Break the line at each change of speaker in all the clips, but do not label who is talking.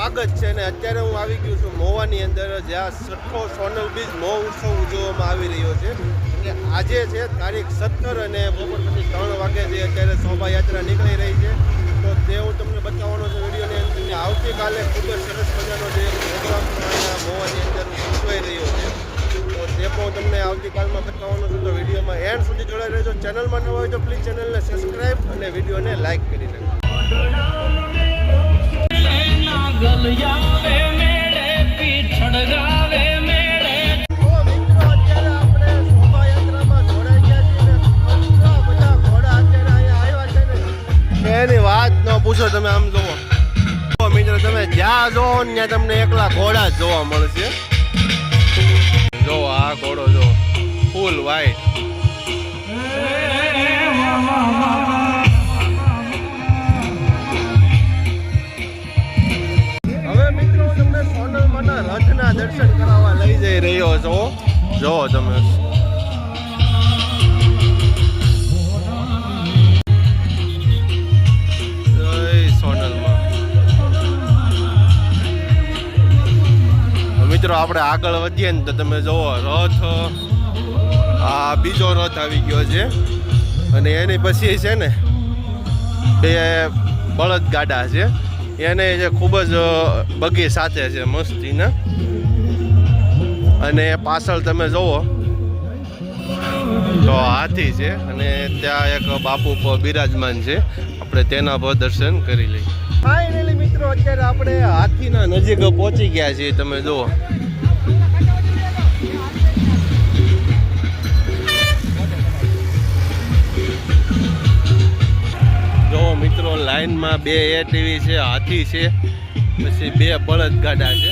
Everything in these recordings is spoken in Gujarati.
સ્વાગત છે અને અત્યારે હું આવી ગયો છું મહુવાની અંદર, જ્યાં 6ઠ્ઠો સોનલ બીજ મહોત્સવ ઉજવવામાં આવી રહ્યો છે. એટલે આજે છે તારીખ 17 અને બપોર પછી 3 વાગે જે અત્યારે શોભાયાત્રા નીકળી રહી છે. તો તે હું તમને બતાવવાનો છું વિડીયોની અંદર. આવતીકાલે ખૂબ જ સરસ મજાનો જે પ્રોગ્રામ અહીંયા મહુવાની અંદર ઉજવાઈ રહ્યો છે, તો તે પણ તમને આવતીકાલમાં બતાવવાનો છું. તો વિડીયોમાં એન્ડ સુધી જોડાઈ રહેજો. ચેનલમાં નવા હોય તો પ્લીઝ ચેનલને સબસ્ક્રાઈબ અને વિડીયોને લાઇક કરી નાખો. એની વાત ન પૂછો, તમે આમ જોવો મિત્રો, તમે જ્યાં જોવો ને ત્યાં તમને એકલા ઘોડા જ જોવા મળશે. જો આ ઘોડો જો ફૂલ વ્હાઈટ. હવે મિત્રો તમને સોનલમાંના રથના દર્શન કરાવવા લઈ જઈ રહ્યો છો. જો તમે મિત્રો આપણે આગળ વધીએ ને તો તમે જુઓ રથ, આ બીજો રથ આવી ગયો છે અને એની પછી છે ને 2 બળદ ગાડા છે, એને જે ખૂબ જ બગી સાથે છે મસ્તીના. અને પાછળ તમે જુઓ તો હાથી છે અને ત્યાં એક બાપુ બિરાજમાન છે. આપણે તેના પર દર્શન કરી લઈએ. ફાઇનલી મિત્રો અત્યારે આપણે હાથીના નજીક પહોંચી ગયા છીએ. તમે જુઓ મિત્રો લાઈનમાં 2 એટીવી છે, હાથી છે, પછી 2 બળદ ગાડા છે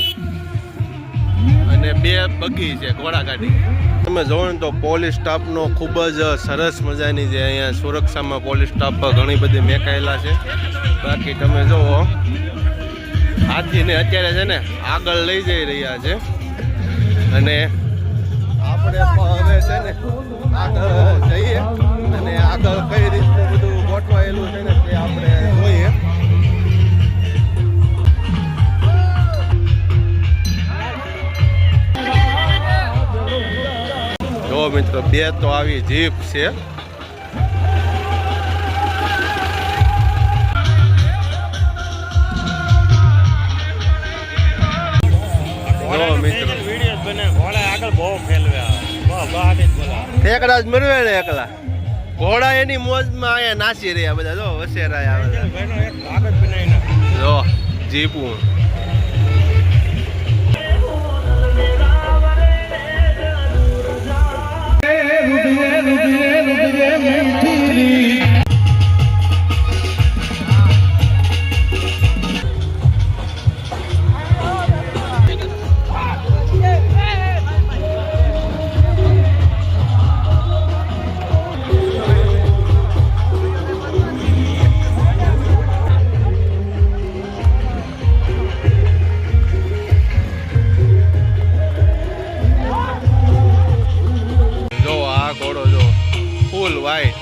અને 2 બગી છે, ઘોડાગાડી. તમે જોવો ને તો પોલીસ સ્ટાફનો ખૂબ જ સરસ મજાની જે અહીંયા સુરક્ષામાં પોલીસ સ્ટાફ ઘણી બધી મેકાયેલા છે. બાકી તમે જુઓ હાથીને અત્યારે છે ને આગળ લઈ જઈ રહ્યા છે અને આપણે હવે છે ને આગળ જઈએ અને આગળ કઈ રીતનું બધું ગોઠવાયેલું છે ને તે આપણે જોઈએ. જો મિત્રો 2 તો આવી જીપ છે. એકલા જ મરવે ને એકલા ઘોડા એની મોજમાં અહીંયા નાસી રહ્યા બધા. જો વસેરા આવે જો જીપું. ઘોડો જો ફૂલ વ્હાઈટ.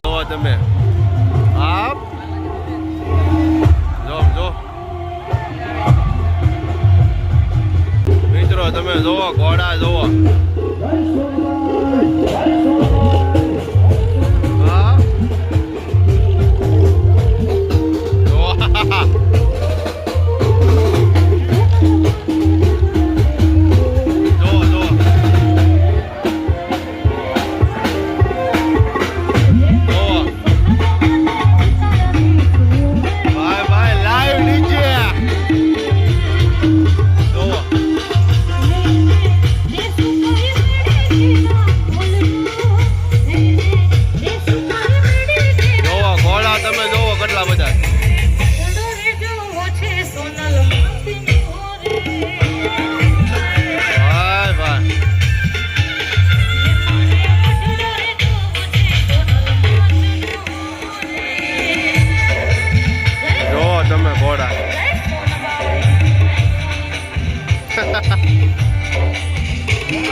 જો તમે આપ જો મિત્રો, તમે જોવો ઘોડા જોવો.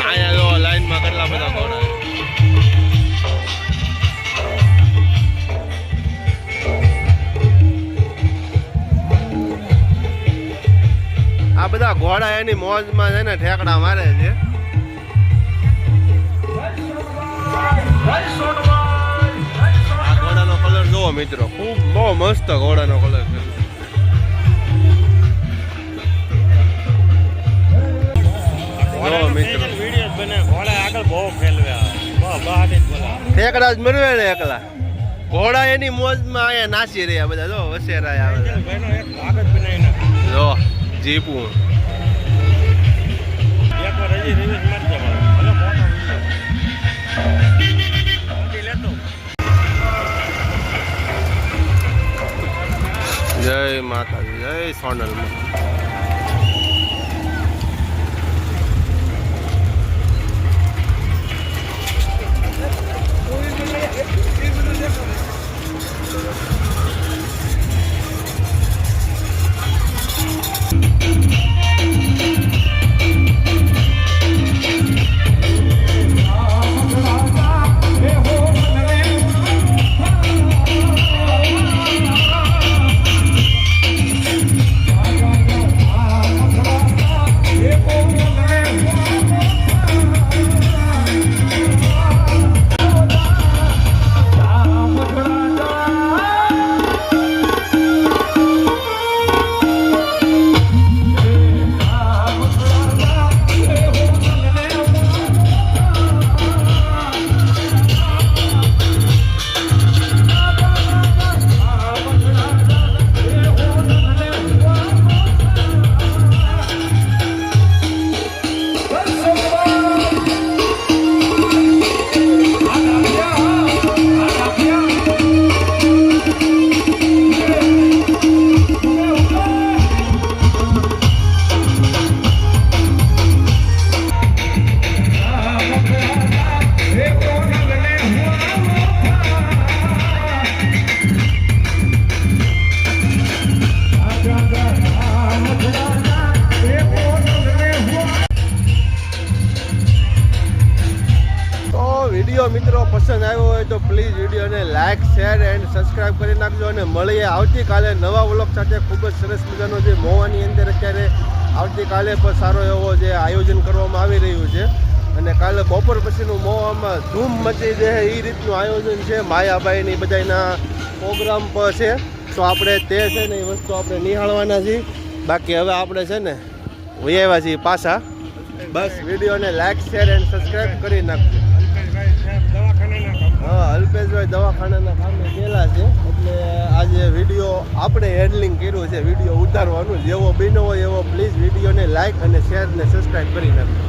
અહીંયા જો લાઈનમાં કેટલા બધા ઘોડા. આ બધા ઘોડા એની મોજમાં છે ને ઠેકડા મારે છે. આ ઘોડાનો કલર જોવો મિત્રો, ખૂબ બહુ મસ્ત ઘોડાનો કલર છે. જો મિત્રો ઠેકડા જ મરવે ને એકલા. ઘોડા એની મોજમાં અહીંયા નાચી રહ્યા બધા. જો વસેરા આવે જો જીપું. જય માતાજી, જય સોનલમાં. વિડીયો મિત્રો પસંદ આવ્યો હોય તો પ્લીઝ વિડીયોને લાઇક, શેર એન્ડ સબસ્ક્રાઈબ કરી નાખજો. અને મળીએ આવતીકાલે નવા વ્લોગ સાથે. ખૂબ જ સરસ મજાનો જે મહુવાની અંદર અત્યારે આવતીકાલે પણ સારો એવો જે આયોજન કરવામાં આવી રહ્યું છે. અને કાલે બપોર પછીનું મહુવામાં ધૂમ મચી જાય એ રીતનું આયોજન છે. માયાભાઈની બધાના પ્રોગ્રામ પર છે. તો આપણે તે છે ને એ વસ્તુ આપણે નિહાળવાના છીએ. બાકી હવે આપણે છે ને વૈયા છીએ પાછા. બસ વિડીયોને લાઇક, શેર એન્ડ સબસ્ક્રાઈબ કરી નાખજો. હા, અલ્પેશભાઈ દવાખાનાના કામે ગયેલા છે, એટલે આજે વિડીયો આપણે હેન્ડલિંગ કર્યું છે. વિડીયો ઉતારવાનું જેવો બન્યો હોય એવો પ્લીઝ વિડીયોને લાઇક અને શેર ને સબસ્ક્રાઈબ કરી નાખજો.